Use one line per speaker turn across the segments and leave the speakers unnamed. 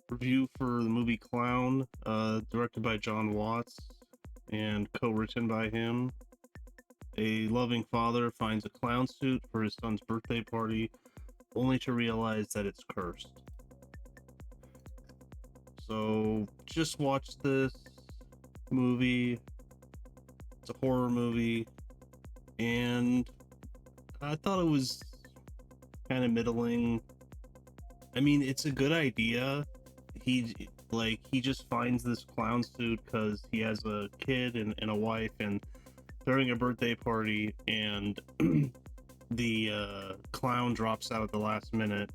review for the movie Clown, directed by John Watts and co-written by him. A loving father finds a clown suit for his son's birthday party, only to realize that it's cursed. So, just watch this movie. It's a horror movie, and I thought it was kind of middling. I mean, it's a good idea. He just finds this clown suit because he has a kid and a wife, and throwing a birthday party, and the clown drops out at the last minute.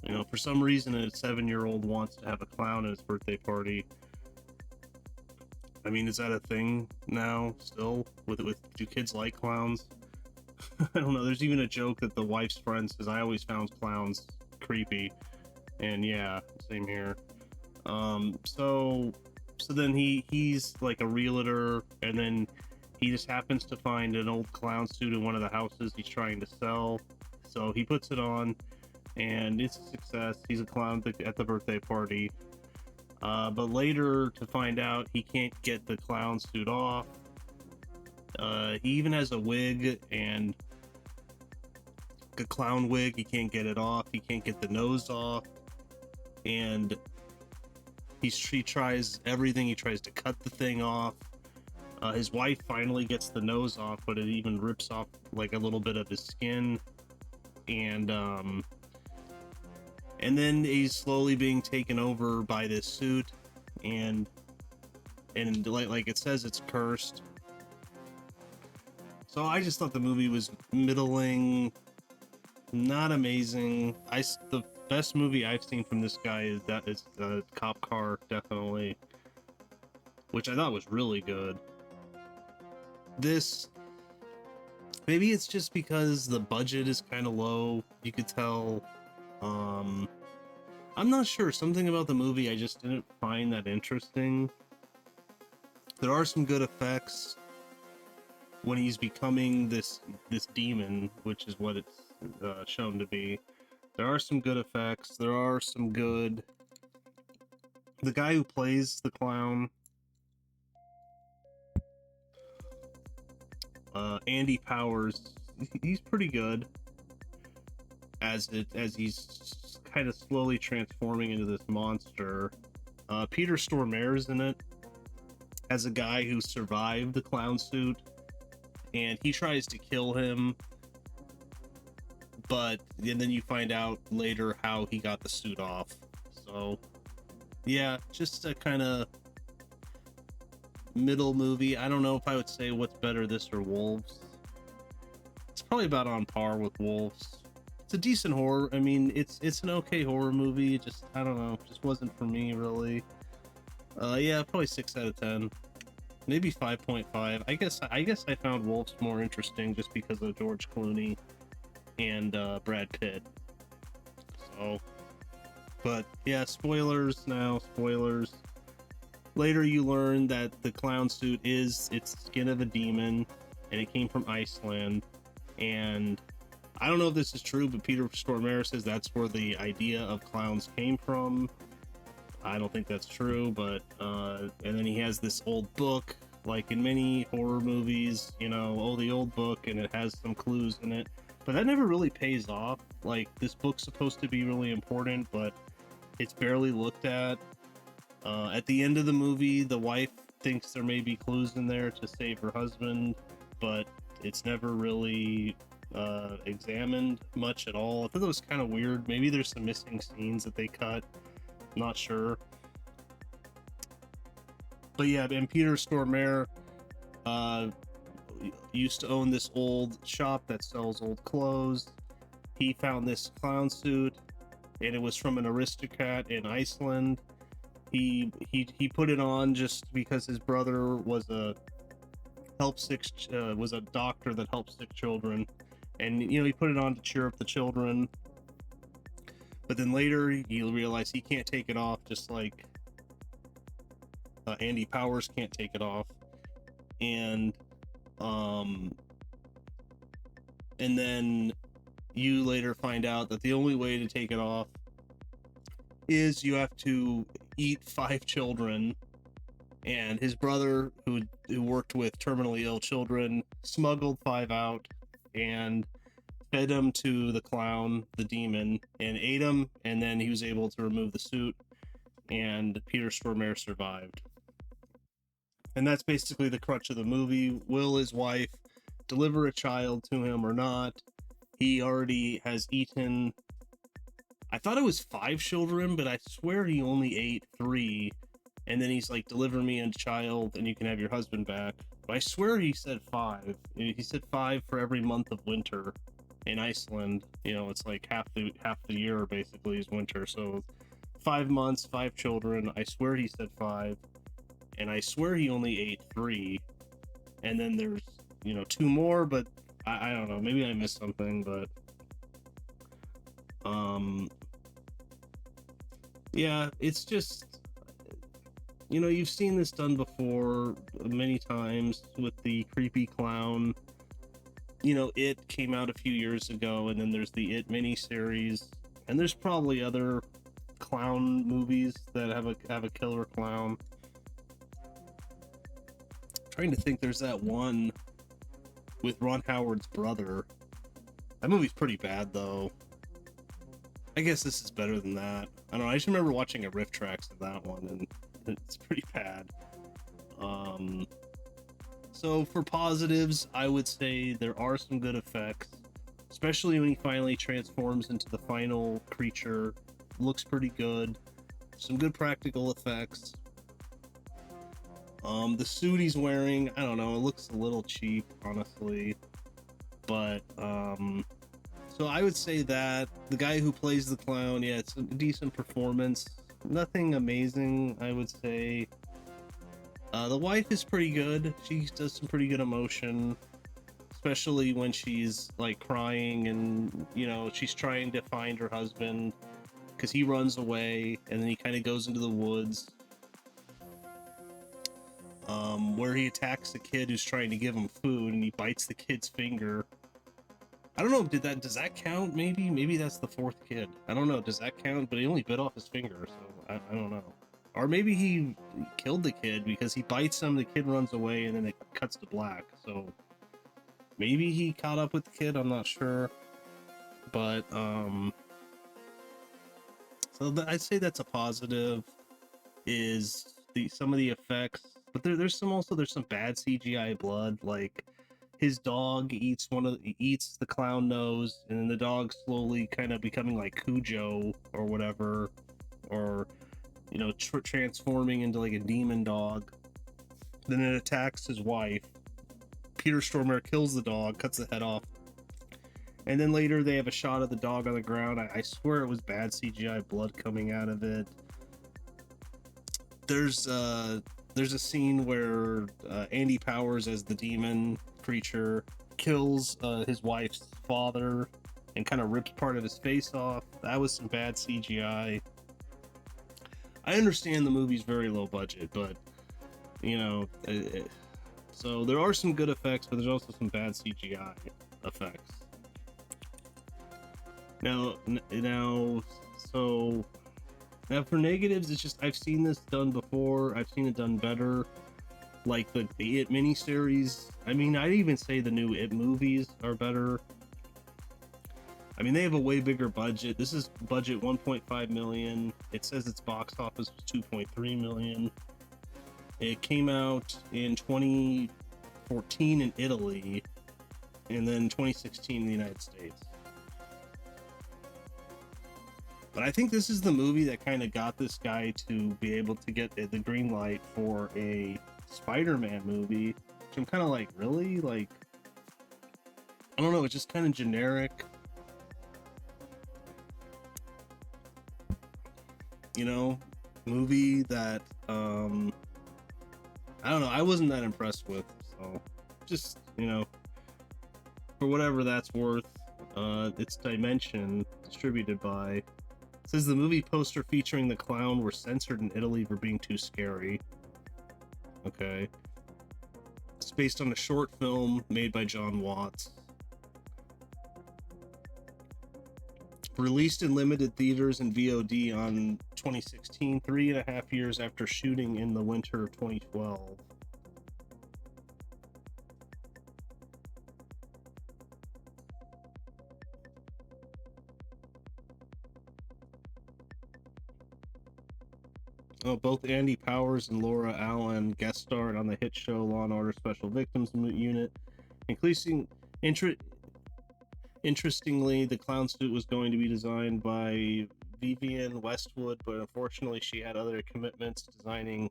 You know, for some reason, a 7-year-old wants to have a clown at his birthday party. I mean, is that a thing now still? With do kids like clowns? I don't know. There's even a joke that the wife's friend says, "I always found clowns creepy," and yeah, same here. So then he's like a realtor, and then he just happens to find an old clown suit in one of the houses he's trying to sell. So he puts it on, and it's a success. He's a clown at the birthday party. But later, to find out he can't get the clown suit off. He even has a wig and a clown wig. He can't get it off. He can't get the nose off, and he tries everything. He tries to cut the thing off. His wife finally gets the nose off, but it even rips off like a little bit of his skin, and then he's slowly being taken over by this suit, and like it says, it's cursed. So I just thought the movie was middling, not amazing. The best movie I've seen from this guy is Cop Car, definitely, which I thought was really good. This, maybe it's just because the budget is kind of low. You could tell. I'm not sure. Something about the movie I just didn't find that interesting. There are some good effects when he's becoming this demon, which is what it's shown to be. There are some good effects. There are some good. The guy who plays the clown, Andy Powers, he's pretty good as he's kind of slowly transforming into this monster. Peter Stormare's in it as a guy who survived the clown suit, and he tries to kill him, and then you find out later how he got the suit off. So yeah, just a kind of middle movie. I don't know if I would say what's better, this or Wolves. It's probably about on par with Wolves. It's a decent horror. I mean, it's an okay horror movie. Just, I don't know, just wasn't for me really. Yeah, probably 6 out of 10. Maybe 5.5. I guess I found Wolves more interesting just because of George Clooney and Brad Pitt. So, but yeah, spoilers now. Spoilers. Later, you learn that the clown suit is its skin of a demon, and it came from Iceland. And I don't know if this is true, but Peter Stormare says that's where the idea of clowns came from. I don't think that's true, but and then he has this old book, like in many horror movies, you know, oh, the old book, and it has some clues in it, but that never really pays off. Like, this book's supposed to be really important, but it's barely looked at. At the end of the movie, the wife thinks there may be clues in there to save her husband, but it's never really examined much at all. I thought that was kind of weird. Maybe there's some missing scenes that they cut. Not sure. But yeah, and Peter Stormare used to own this old shop that sells old clothes. He found this clown suit, and it was from an aristocrat in Iceland. He put it on just because his brother was a was a doctor that helped sick children, and you know, he put it on to cheer up the children. But then later you realize he can't take it off, just like Andy Powers can't take it off, and um, and then you later find out that the only way to take it off is you have to eat 5 children, and his brother, who worked with terminally ill children, smuggled 5 out and fed them to the clown, the demon, and ate them, and then he was able to remove the suit, and Peter Stormare survived. And that's basically the crutch of the movie. Will his wife deliver a child to him or not? He already has eaten, I thought it was 5 children, but I swear he only ate 3. And then he's like, deliver me a child and you can have your husband back. But I swear he said 5. He said 5 for every month of winter in Iceland. You know, it's like half the year basically is winter. So 5 months, 5 children. I swear he said 5. And I swear he only ate 3. And then there's, 2 more, but I don't know. Maybe I missed something, but yeah, it's just, you've seen this done before many times with the creepy clown. It came out a few years ago, and then there's the It miniseries, and there's probably other clown movies that have a killer clown. I'm trying to think, there's that one with Ron Howard's brother. That movie's pretty bad, though. I guess this is better than that. I don't know. I just remember watching a riff tracks of that one, and it's pretty bad. So for positives, I would say there are some good effects, especially when he finally transforms into the final creature. Looks pretty good. Some good practical effects. The suit he's wearing, I don't know, it looks a little cheap, honestly. But so I would say that the guy who plays the clown, yeah, it's a decent performance. Nothing amazing, I would say. The wife is pretty good. She does some pretty good emotion, especially when she's like crying and she's trying to find her husband because he runs away, and then he kind of goes into the woods, where he attacks the kid who's trying to give him food, and he bites the kid's finger. I don't know, does that count? Maybe that's the 4th kid. I don't know, does that count? But he only bit off his finger, so I don't know. Or maybe he killed the kid because he bites him, the kid runs away, and then it cuts to black. So maybe he caught up with the kid, I'm not sure. But so I'd say that's a positive, is some of the effects. But there's some bad CGI blood, like his dog eats the clown nose, and then the dog slowly kind of becoming like Cujo or whatever, or transforming into like a demon dog. Then it attacks his wife. Peter Stormare kills the dog, cuts the head off, and then later they have a shot of the dog on the ground. I swear it was bad CGI blood coming out of it. There's a scene where Andy Powers as the demon creature kills his wife's father and kind of rips part of his face off. That was some bad CGI. I understand the movie's very low budget, but so there are some good effects, but there's also some bad CGI effects. Now for negatives, it's just I've seen this done before. I've seen it done better, like the It miniseries. I mean, I'd even say the new It movies are better. I mean, they have a way bigger budget. This is budget 1.5 million. It says its box office was 2.3 million. It came out in 2014 in Italy, and then 2016 in the United States. But I think this is the movie that kind of got this guy to be able to get the green light for a Spider-Man movie, which I'm kind of like, really? Like, I don't know, it's just kind of generic. Movie that I don't know, I wasn't that impressed with. So just for whatever that's worth, it's Dimension, distributed by. It says the movie poster featuring the clown were censored in Italy for being too scary. Okay, it's based on a short film made by John Watts. Released in limited theaters and VOD on 2016, 3.5 years after shooting in the winter of 2012. Oh, both Andy Powers and Laura Allen guest starred on the hit show Law and Order Special Victims Unit. Increasing Interestingly, the clown suit was going to be designed by Vivienne Westwood, but unfortunately she had other commitments, designing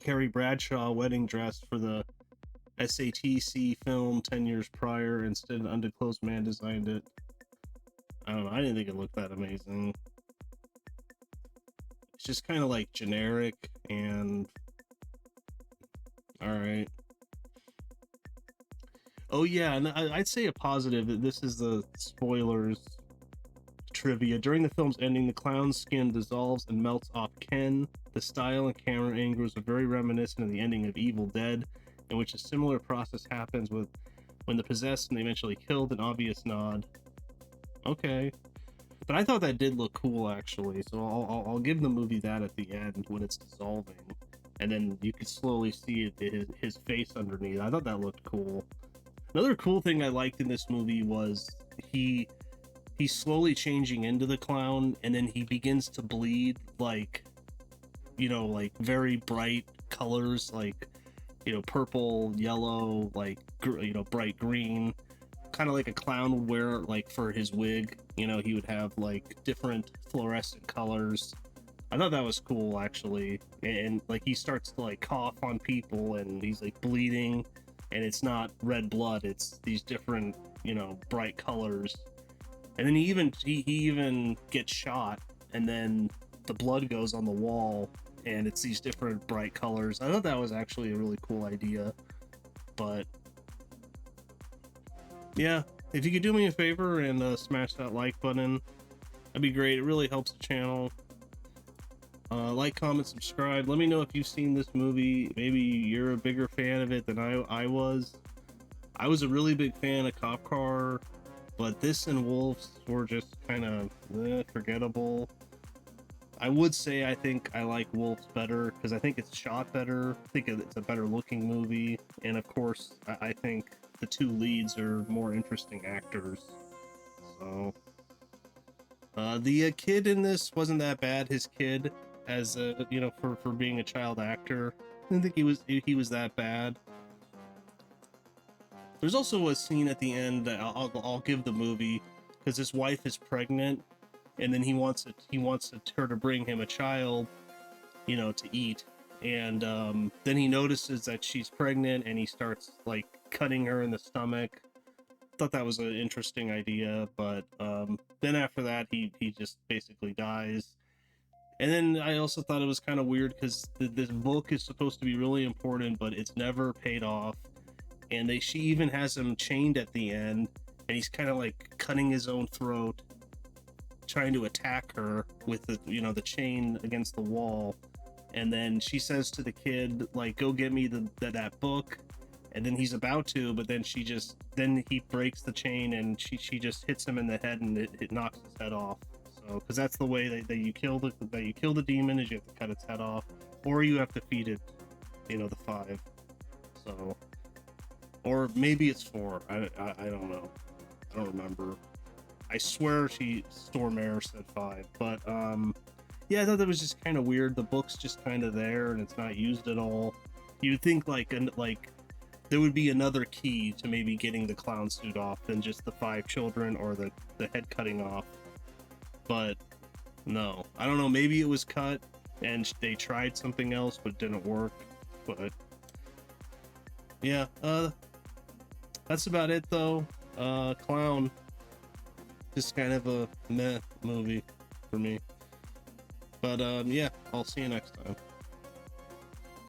Carrie Bradshaw wedding dress for the SATC film 10 years prior. Instead, an undisclosed man designed it. I don't know, I didn't think it looked that amazing. It's just kind of like generic and alright. Oh yeah, and I'd say a positive that this is the spoilers trivia. During the film's ending, the clown's skin dissolves and melts off Ken. The style and camera angles are very reminiscent of the ending of Evil Dead, in which a similar process happens with when the possessed and eventually killed. An obvious nod. Okay, but I thought that did look cool actually. So I'll give the movie that at the end when it's dissolving, and then you can slowly see his face underneath. I thought that looked cool. Another cool thing I liked in this movie was he's slowly changing into the clown, and then he begins to bleed like, like very bright colors, like, purple, yellow, like, bright green, kind of like a clown would wear, like for his wig. He would have like different fluorescent colors. I thought that was cool actually, and like he starts to like cough on people, and he's like bleeding. And it's not red blood, it's these different, bright colors. And then he even gets shot, and then the blood goes on the wall, and it's these different bright colors. I thought that was actually a really cool idea. But yeah, if you could do me a favor and smash that like button, that'd be great. It really helps the channel. Like, comment, subscribe. Let me know if you've seen this movie. Maybe you're a bigger fan of it than I was. I was a really big fan of Cop Car, but this and Wolves were just kind of forgettable. I would say I think I like Wolves better because I think it's shot better. I think it's a better looking movie, and of course, I think the two leads are more interesting actors. So, the kid in this wasn't that bad. His kid, as for being a child actor, I didn't think he was that bad. There's also a scene at the end that I'll give the movie, because his wife is pregnant, and then he wants her to bring him a child, to eat, and then he notices that she's pregnant, and he starts like cutting her in the stomach. Thought that was an interesting idea, but then after that he just basically dies. And then I also thought it was kind of weird because this book is supposed to be really important, but it's never paid off. And she even has him chained at the end, and he's kind of like cutting his own throat, trying to attack her with the chain against the wall. And then she says to the kid, like, go get me that book. And then he's about to, but then he breaks the chain, and she just hits him in the head, and it knocks his head off. So, because that's the way that you kill the demon, is you have to cut its head off, or you have to feed it, the 5. So, or maybe it's 4. I don't know. I don't remember. I swear Stormare said 5, but yeah, I thought that was just kind of weird. The book's just kind of there, and it's not used at all. You'd think like there would be another key to maybe getting the clown suit off than just the 5 children or the head cutting off. But no, I don't know, maybe it was cut and they tried something else but it didn't work. But yeah, that's about it though. Clown, just kind of a meh movie for me. But yeah, I'll see you next time.